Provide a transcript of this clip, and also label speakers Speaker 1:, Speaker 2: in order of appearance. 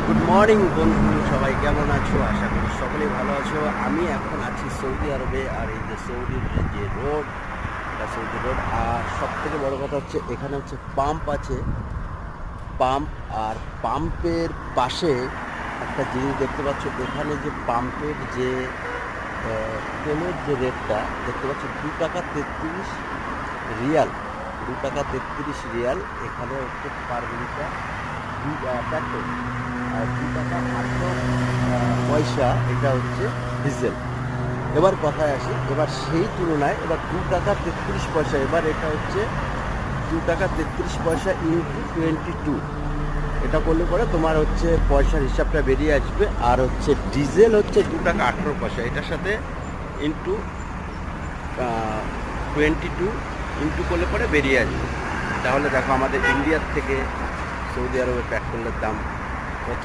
Speaker 1: Good morning বন্ধু, সবাই কেমন আছো? আশা করি সকলেই ভালো আছো। আমি এখন আছি সৌদি আরবে, আর এই যে সৌদির যে রোড, এটা সৌদি রোড। আর সব থেকে বড় কথা হচ্ছে এখানে হচ্ছে পাম্প আছে, পাম্প। আর পাম্পের পাশে একটা জিনিস দেখতে পাচ্ছ, এখানে যে পাম্পের যে তেলের যে রেটটা দেখতে পাচ্ছ, 2 টাকা 33 রিয়াল। 2 টাকা 33 রিয়াল এখানে হচ্ছে পার লিটার পেট্রোল। আর 2 টাকা 18 পয়সা এটা হচ্ছে ডিজেল। এবার কথায় আসি, এবার সেই তুলনায় এবার 2 টাকা 33 পয়সা, এবার এটা হচ্ছে 2 টাকা 33 পয়সা ইন্টু 22। এটা করলে পরে তোমার হচ্ছে পয়সার হিসাবটা বেরিয়ে আসবে। আর হচ্ছে ডিজেল হচ্ছে 2 টাকা 18 পয়সা, এটার সাথে ইন্টু 22 ইন্টু করলে পরে বেরিয়ে আসবে। তাহলে দেখো আমাদের ইন্ডিয়ার থেকে সৌদি আরবের পেট্রোলের দাম